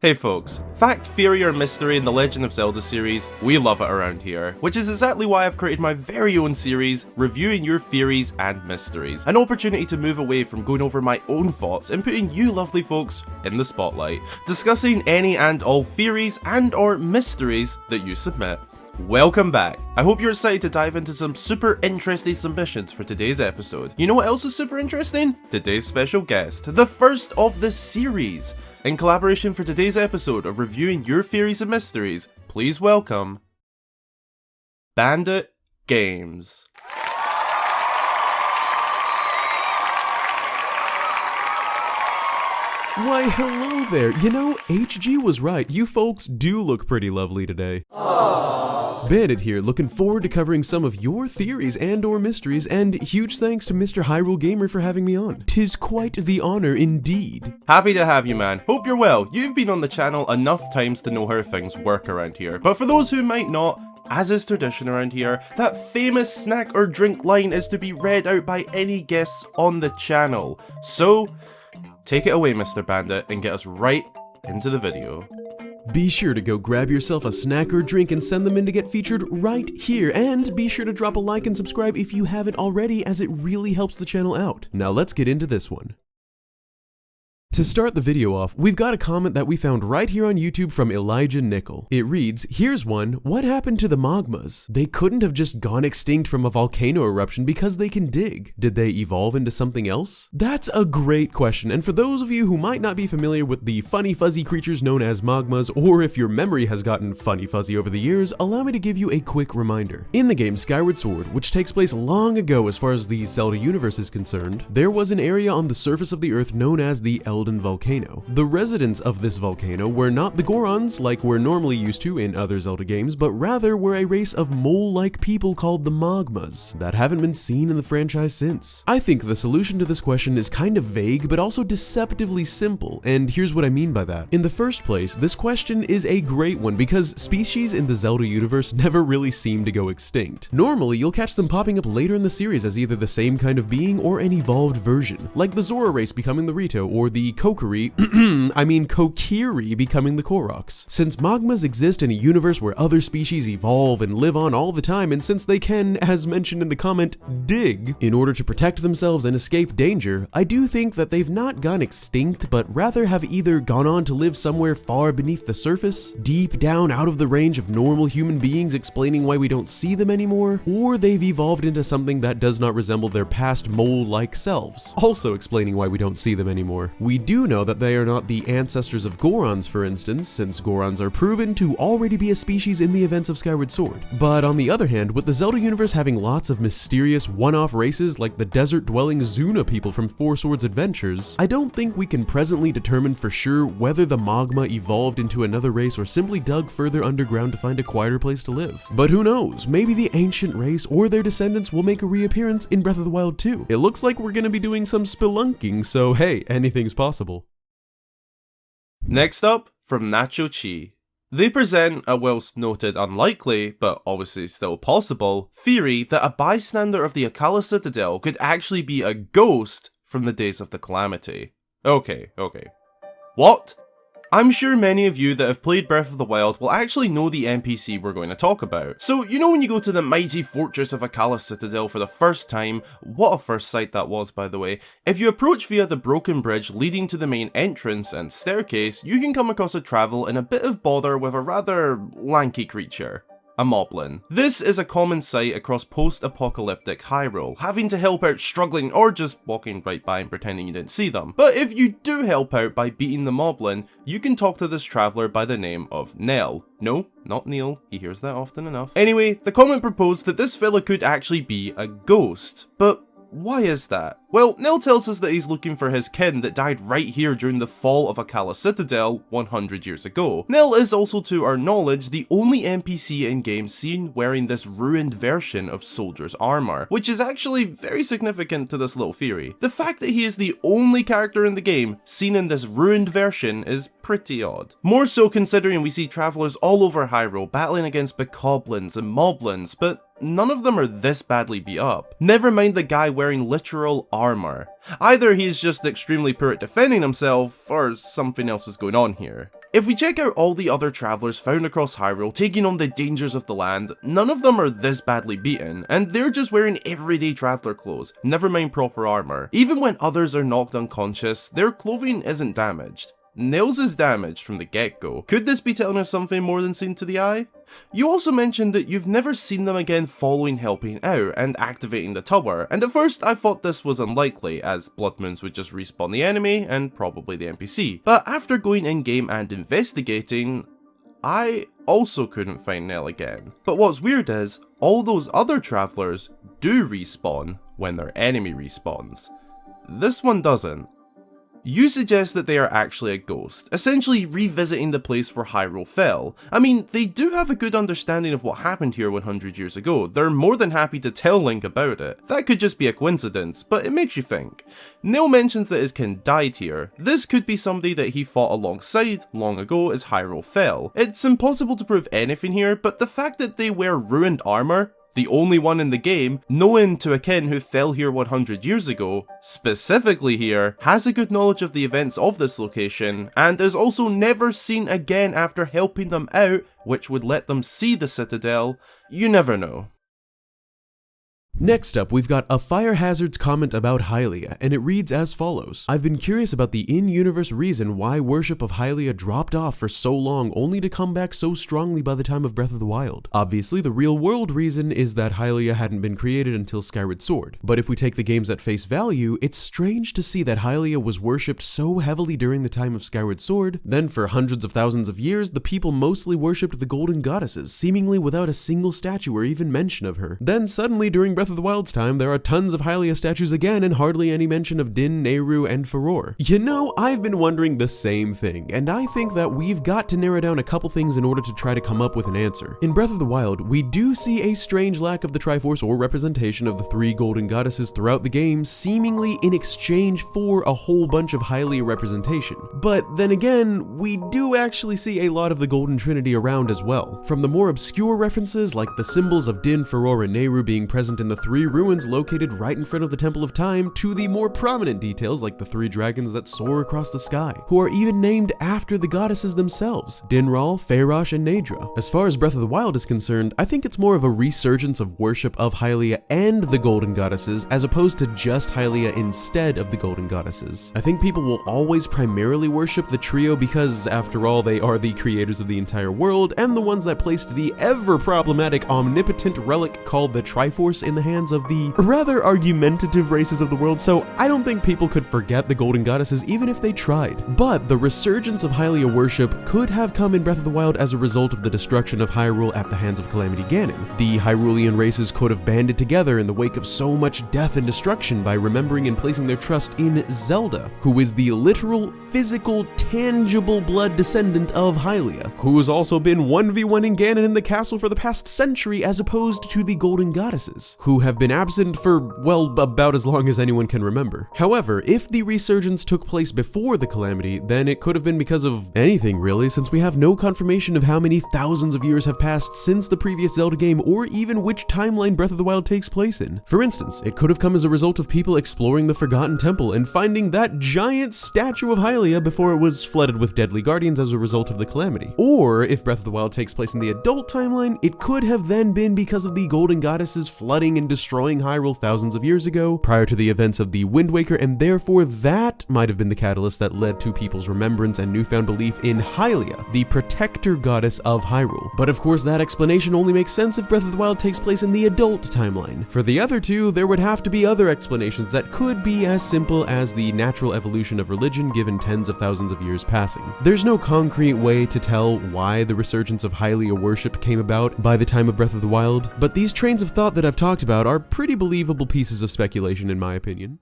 Hey folks, fact, theory or mystery in the Legend of Zelda series, we love it around here, which is exactly why I've created my very own series, reviewing your theories and mysteries. An opportunity to move away from going over my own thoughts and putting you lovely folks in the spotlight, discussing any and all theories and or mysteries that you submit. Welcome back. I hope you're excited to dive into some super interesting submissions for today's episode. You know what else is super interesting? Today's special guest, the first of the series. In collaboration for today's episode of reviewing your theories and mysteries, please welcome Bandit Games. Why, hello there. You know, HG was right. You folks do look pretty lovely today. Aww. Bandit here, looking forward to covering some of your theories and or mysteries, and huge thanks to Mr. Hyrule Gamer for having me on. 'Tis quite the honor indeed. Happy to have you, man. Hope you're well. You've been on the channel enough times to know how things work around here, but for those who might not, as is tradition around here, that famous snack or drink line is to be read out by any guests on the channel. So, take it away, Mr. Bandit, and get us right into the video. Be sure to go grab yourself a snack or drink and send them in to get featured right here, and be sure to drop a like and subscribe if you haven't already, as it really helps the channel out. Now let's get into this one. To start the video off, we've got a comment that we found right here on YouTube from Elijah Nickel. It reads, here's one, what happened to the magmas? They couldn't have just gone extinct from a volcano eruption because they can dig. Did they evolve into something else? That's a great question, and for those of you who might not be familiar with the funny fuzzy creatures known as magmas, or if your memory has gotten funny fuzzy over the years, allow me to give you a quick reminder. In the game Skyward Sword, which takes place long ago as far as the Zelda universe is concerned, there was an area on the surface of the earth known as the Elden Volcano. The residents of this volcano were not the Gorons like we're normally used to in other Zelda games, but rather were a race of mole-like people called the Magmas that haven't been seen in the franchise since. I think the solution to this question is kind of vague, but also deceptively simple, and here's what I mean by that. In the first place, this question is a great one because species in the Zelda universe never really seem to go extinct. Normally, you'll catch them popping up later in the series as either the same kind of being or an evolved version, like the Zora race becoming the Rito, or the Kokiri becoming the Koroks. Since magmas exist in a universe where other species evolve and live on all the time, and since they can, as mentioned in the comment, dig in order to protect themselves and escape danger, I do think that they've not gone extinct, but rather have either gone on to live somewhere far beneath the surface, deep down out of the range of normal human beings, explaining why we don't see them anymore, or they've evolved into something that does not resemble their past mole-like selves, also explaining why we don't see them anymore. We do know that they are not the ancestors of Gorons, for instance, since Gorons are proven to already be a species in the events of Skyward Sword. But on the other hand, with the Zelda universe having lots of mysterious one-off races like the desert-dwelling Zuna people from Four Swords Adventures, I don't think we can presently determine for sure whether the magma evolved into another race or simply dug further underground to find a quieter place to live. But who knows, maybe the ancient race or their descendants will make a reappearance in Breath of the Wild 2. It looks like we're gonna be doing some spelunking, so hey, anything's possible. Next up, from Nacho Chi. They present a whilst noted unlikely, but obviously still possible, theory that a bystander of the Akala Citadel could actually be a ghost from the days of the Calamity. Okay. What? I'm sure many of you that have played Breath of the Wild will actually know the NPC we're going to talk about. So, you know when you go to the mighty fortress of Akala Citadel for the first time, what a first sight that was, by the way, if you approach via the broken bridge leading to the main entrance and staircase, you can come across a travel in a bit of bother with a rather lanky creature. A moblin. This is a common sight across post-apocalyptic Hyrule, having to help out struggling or just walking right by and pretending you didn't see them. But if you do help out by beating the moblin, you can talk to this traveller by the name of Nell. No, not Neil, he hears that often enough. Anyway, the comment proposed that this fella could actually be a ghost, but why is that? Well, Nell tells us that he's looking for his kin that died right here during the fall of Akala Citadel 100 years ago. Nell is also, to our knowledge, the only NPC in-game seen wearing this ruined version of soldier's armor, which is actually very significant to this little theory. The fact that he is the only character in the game seen in this ruined version is pretty odd. More so considering we see travelers all over Hyrule battling against bokoblins and moblins, but none of them are this badly beat up. Never mind the guy wearing literal armor. Either he's just extremely poor at defending himself, or something else is going on here. If we check out all the other travellers found across Hyrule taking on the dangers of the land, none of them are this badly beaten, and they're just wearing everyday traveller clothes, never mind proper armour. Even when others are knocked unconscious, their clothing isn't damaged. Nails is damaged from the get-go. Could this be telling us something more than seen to the eye? You also mentioned that you've never seen them again following helping out and activating the tower, and at first I thought this was unlikely, as Blood Moons would just respawn the enemy and probably the NPC. But after going in-game and investigating, I also couldn't find Nell again. But what's weird is, all those other travellers do respawn when their enemy respawns. This one doesn't. You suggest that they are actually a ghost, essentially revisiting the place where Hyrule fell. I mean, they do have a good understanding of what happened here 100 years ago. They're more than happy to tell Link about it. That could just be a coincidence, but it makes you think. Neil mentions that his kin died here. This could be somebody that he fought alongside long ago as Hyrule fell. It's impossible to prove anything here, but the fact that they wear ruined armor, the only one in the game, known to a kin who fell here 100 years ago, specifically here, has a good knowledge of the events of this location, and is also never seen again after helping them out, which would let them see the Citadel. You never know. Next up, we've got a Fire Hazards comment about Hylia, and it reads as follows. I've been curious about the in-universe reason why worship of Hylia dropped off for so long only to come back so strongly by the time of Breath of the Wild. Obviously, the real-world reason is that Hylia hadn't been created until Skyward Sword, but if we take the games at face value, it's strange to see that Hylia was worshipped so heavily during the time of Skyward Sword, then for hundreds of thousands of years, the people mostly worshipped the Golden Goddesses, seemingly without a single statue or even mention of her. Then suddenly, during Breath of the Wild's time, there are tons of Hylia statues again and hardly any mention of Din, Nehru, and Furore. You know, I've been wondering the same thing, and I think that we've got to narrow down a couple things in order to try to come up with an answer. In Breath of the Wild, we do see a strange lack of the Triforce or representation of the three Golden Goddesses throughout the game, seemingly in exchange for a whole bunch of Hylia representation. But then again, we do actually see a lot of the Golden Trinity around as well. From the more obscure references, like the symbols of Din, Furore, and Nehru being present in the three ruins located right in front of the Temple of Time, to the more prominent details like the three dragons that soar across the sky, who are even named after the goddesses themselves, Dinral, Feyrosh, and Naydra. As far as Breath of the Wild is concerned, I think it's more of a resurgence of worship of Hylia and the Golden Goddesses, as opposed to just Hylia instead of the Golden Goddesses. I think people will always primarily worship the trio because, after all, they are the creators of the entire world, and the ones that placed the ever-problematic omnipotent relic called the Triforce in the hands of the rather argumentative races of the world, so I don't think people could forget the Golden Goddesses even if they tried. But the resurgence of Hylia worship could have come in Breath of the Wild as a result of the destruction of Hyrule at the hands of Calamity Ganon. The Hyrulean races could have banded together in the wake of so much death and destruction by remembering and placing their trust in Zelda, who is the literal, physical, tangible blood descendant of Hylia, who has also been 1v1ing Ganon in the castle for the past century as opposed to the Golden Goddesses, who have been absent for, well, about as long as anyone can remember. However, if the resurgence took place before the Calamity, then it could have been because of anything really, since we have no confirmation of how many thousands of years have passed since the previous Zelda game, or even which timeline Breath of the Wild takes place in. For instance, it could have come as a result of people exploring the Forgotten Temple and finding that giant statue of Hylia before it was flooded with deadly guardians as a result of the Calamity. Or, if Breath of the Wild takes place in the adult timeline, it could have then been because of the Golden Goddesses flooding and destroying Hyrule thousands of years ago, prior to the events of the Wind Waker, and therefore that might have been the catalyst that led to people's remembrance and newfound belief in Hylia, the protector goddess of Hyrule. But of course that explanation only makes sense if Breath of the Wild takes place in the adult timeline. For the other two, there would have to be other explanations that could be as simple as the natural evolution of religion given tens of thousands of years passing. There's no concrete way to tell why the resurgence of Hylia worship came about by the time of Breath of the Wild, but these trains of thought that I've talked about are pretty believable pieces of speculation in my opinion.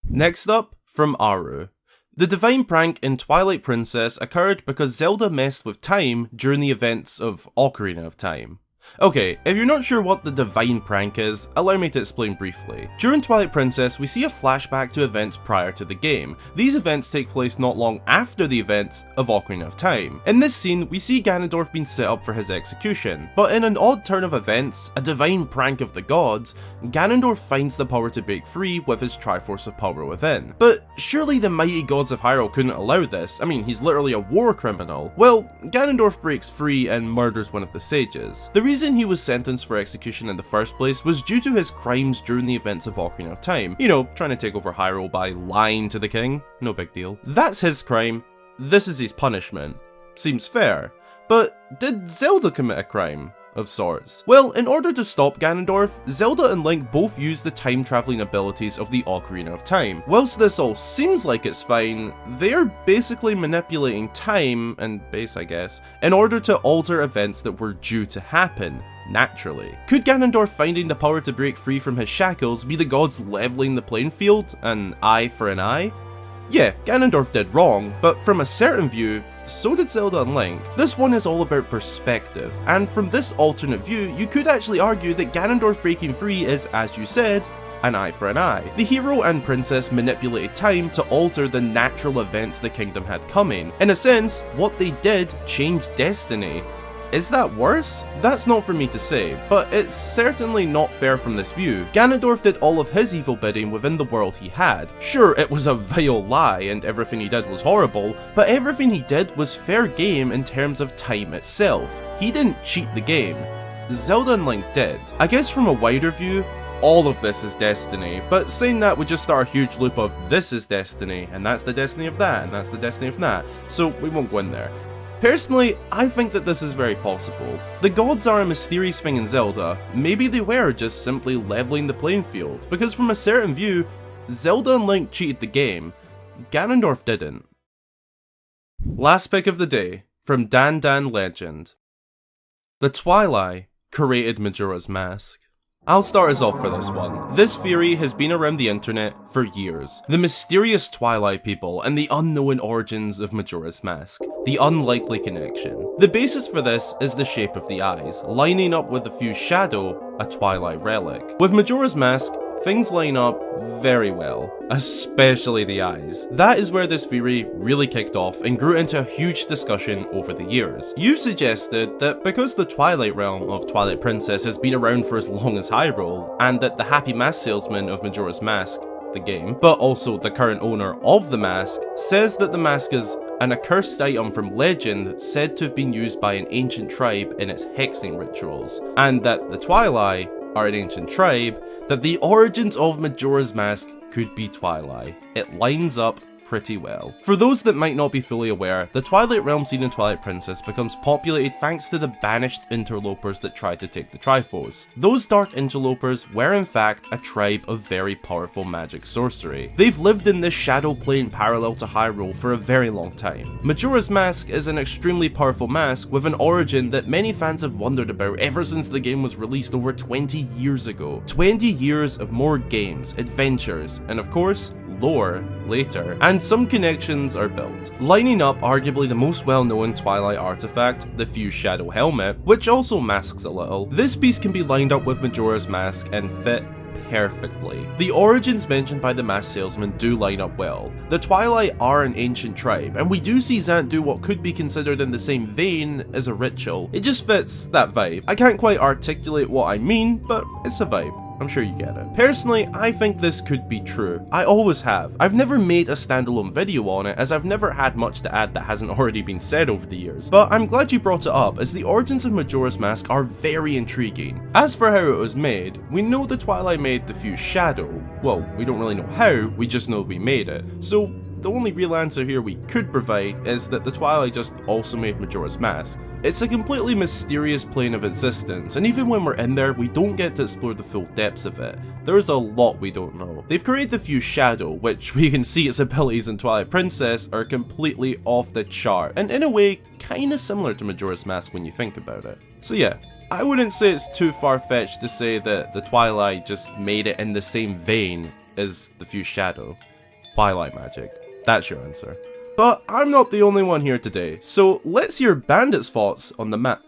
Next up, from Aru. The divine prank in Twilight Princess occurred because Zelda messed with time during the events of Ocarina of Time. Okay, if you're not sure what the divine prank is, allow me to explain briefly. During Twilight Princess, we see a flashback to events prior to the game. These events take place not long after the events of Ocarina of Time. In this scene, we see Ganondorf being set up for his execution, but in an odd turn of events, a divine prank of the gods, Ganondorf finds the power to break free with his Triforce of Power within. But surely the mighty gods of Hyrule couldn't allow this. I mean, he's literally a war criminal. Well, Ganondorf breaks free and murders one of the sages. The reason he was sentenced for execution in the first place was due to his crimes during the events of Ocarina of Time. You know, trying to take over Hyrule by lying to the king. No big deal. That's his crime. This is his punishment. Seems fair. But did Zelda commit a crime of sorts? Well, in order to stop Ganondorf, Zelda and Link both use the time-traveling abilities of the Ocarina of Time. Whilst this all seems like it's fine, they're basically manipulating time, and space I guess, in order to alter events that were due to happen, naturally. Could Ganondorf finding the power to break free from his shackles be the gods leveling the playing field, an eye for an eye? Yeah, Ganondorf did wrong, but from a certain view, so did Zelda and Link. This one is all about perspective, and from this alternate view, you could actually argue that Ganondorf breaking free is, as you said, an eye for an eye. The hero and princess manipulated time to alter the natural events the kingdom had coming. In a sense, what they did changed destiny. Is that worse? That's not for me to say, but it's certainly not fair from this view. Ganondorf did all of his evil bidding within the world he had. Sure, it was a vile lie and everything he did was horrible, but everything he did was fair game in terms of time itself. He didn't cheat the game. Zelda and Link did. I guess from a wider view, all of this is destiny, but saying that would just start a huge loop of this is destiny, and that's the destiny of that, and that's the destiny of that, so we won't go in there. Personally, I think that this is very possible. The gods are a mysterious thing in Zelda. Maybe they were just simply leveling the playing field, because from a certain view, Zelda and Link cheated the game. Ganondorf didn't. Last pick of the day, from Dan Legend. The Twilight created Majora's Mask. I'll start us off for this one. This theory has been around the internet for years. The mysterious Twilight people and the unknown origins of Majora's Mask. The unlikely connection. The basis for this is the shape of the eyes, lining up with the fused shadow, a Twilight relic. With Majora's Mask, things line up very well, especially the eyes. That is where this theory really kicked off and grew into a huge discussion over the years. You suggested that because the Twilight realm of Twilight Princess has been around for as long as Hyrule, and that the happy mask salesman of Majora's Mask, the game, but also the current owner of the mask, says that the mask is an accursed item from legend said to have been used by an ancient tribe in its hexing rituals, and that the Twilight are an ancient tribe, that the origins of Majora's Mask could be Twilight. It lines up pretty well. For those that might not be fully aware, the Twilight realm seen in Twilight Princess becomes populated thanks to the banished interlopers that tried to take the Triforce. Those dark interlopers were in fact a tribe of very powerful magic sorcery. They've lived in this shadow plane parallel to Hyrule for a very long time. Majora's Mask is an extremely powerful mask with an origin that many fans have wondered about ever since the game was released over 20 years ago. 20 years of more games, adventures, and of course, lore later, and some connections are built. Lining up arguably the most well-known Twilight artifact, the fused shadow helmet, which also masks a little. This piece can be lined up with Majora's Mask and fit perfectly. The origins mentioned by the mask salesman do line up well. The Twilight are an ancient tribe, and we do see Zant do what could be considered in the same vein as a ritual. It just fits that vibe. I can't quite articulate what I mean, but it's a vibe. I'm sure you get it. Personally, I think this could be true. I always have. I've never made a standalone video on it, as I've never had much to add that hasn't already been said over the years, but I'm glad you brought it up, as the origins of Majora's Mask are very intriguing. As for how it was made, we know the Twilight made the fused shadow. Well, we don't really know how, we just know we made it. So the only real answer here we could provide is that the Twilight just also made Majora's Mask. It's a completely mysterious plane of existence, and even when we're in there, we don't get to explore the full depths of it. There's a lot we don't know. They've created the fused shadow, which we can see its abilities in Twilight Princess are completely off the chart, and in a way, kinda similar to Majora's Mask when you think about it. So yeah, I wouldn't say it's too far-fetched to say that the Twilight just made it in the same vein as the fused shadow. Twilight magic. That's your answer. But I'm not the only one here today, so let's hear Bandit's thoughts on the map.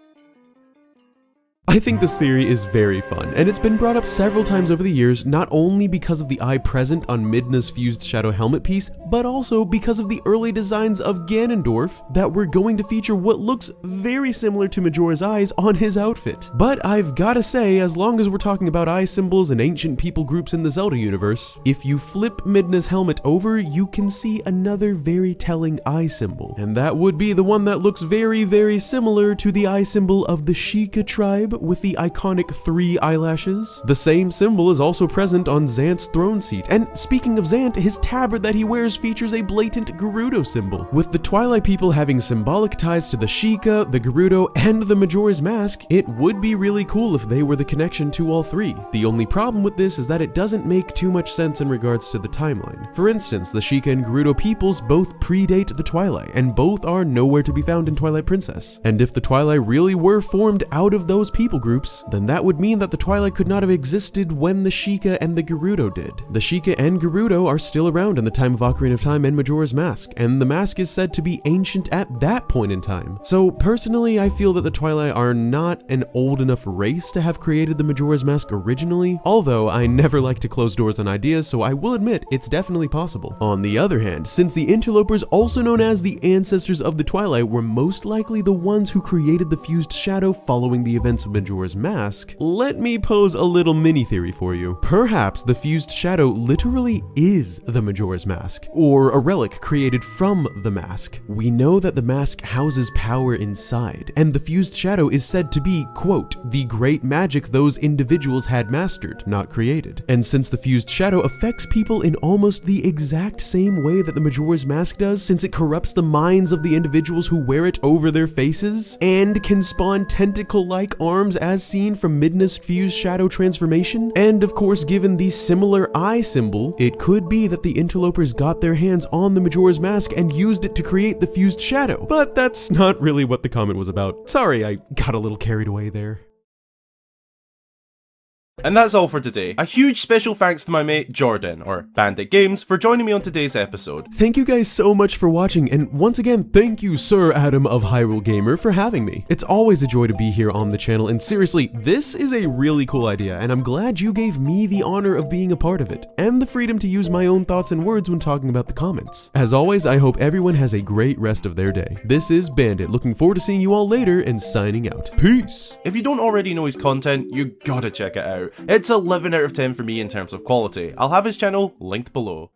I think this theory is very fun, and it's been brought up several times over the years, not only because of the eye present on Midna's fused shadow helmet piece, but also because of the early designs of Ganondorf that were going to feature what looks very similar to Majora's eyes on his outfit. But I've gotta say, as long as we're talking about eye symbols and ancient people groups in the Zelda universe, if you flip Midna's helmet over, you can see another very telling eye symbol, and that would be the one that looks very, very similar to the eye symbol of the Sheikah tribe with the iconic 3 eyelashes. The same symbol is also present on Zant's throne seat, and speaking of Zant, his tabard that he wears features a blatant Gerudo symbol. With the Twilight people having symbolic ties to the Sheikah, the Gerudo, and the Majora's Mask, it would be really cool if they were the connection to all 3. The only problem with this is that it doesn't make too much sense in regards to the timeline. For instance, the Sheikah and Gerudo peoples both predate the Twilight, and both are nowhere to be found in Twilight Princess. And if the Twilight really were formed out of those people groups, then that would mean that the Twilight could not have existed when the Sheikah and the Gerudo did. The Sheikah and Gerudo are still around in the time of Ocarina of Time and Majora's Mask, and the mask is said to be ancient at that point in time. So personally, I feel that the Twilight are not an old enough race to have created the Majora's Mask originally, although I never like to close doors on ideas, so I will admit it's definitely possible. On the other hand, since the Interlopers, also known as the ancestors of the Twilight, were most likely the ones who created the fused shadow following the events of Majora's Mask, let me pose a little mini theory for you. Perhaps the fused shadow literally is the Majora's Mask, or a relic created from the mask. We know that the mask houses power inside, and the fused shadow is said to be, quote, the great magic those individuals had mastered, not created. And since the fused shadow affects people in almost the exact same way that the Majora's Mask does, since it corrupts the minds of the individuals who wear it over their faces, and can spawn tentacle-like arms as seen from Midna's fused shadow transformation, and of course given the similar eye symbol, it could be that the Interlopers got their hands on the Majora's Mask and used it to create the fused shadow. But that's not really what the comment was about. Sorry, I got a little carried away there. And that's all for today. A huge special thanks to my mate Jordan, or Bandit Games, for joining me on today's episode. Thank you guys so much for watching, and once again, thank you Sir Adam of Hyrule Gamer for having me. It's always a joy to be here on the channel, and seriously, this is a really cool idea, and I'm glad you gave me the honor of being a part of it, and the freedom to use my own thoughts and words when talking about the comments. As always, I hope everyone has a great rest of their day. This is Bandit, looking forward to seeing you all later, and signing out. Peace! If you don't already know his content, you gotta check it out. It's 11 out of 10 for me in terms of quality. I'll have his channel linked below.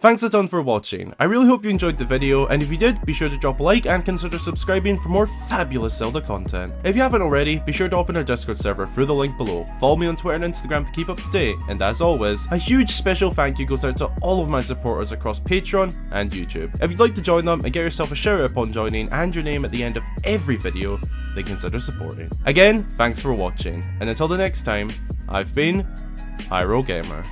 Thanks a ton for watching. I really hope you enjoyed the video, and if you did, be sure to drop a like and consider subscribing for more fabulous Zelda content. If you haven't already, be sure to open our Discord server through the link below. Follow me on Twitter and Instagram to keep up to date, and as always, a huge special thank you goes out to all of my supporters across Patreon and YouTube. If you'd like to join them and get yourself a shout out upon joining and your name at the end of every video, then consider supporting. Again, thanks for watching, and until the next time, I've been Hyrule Gamer.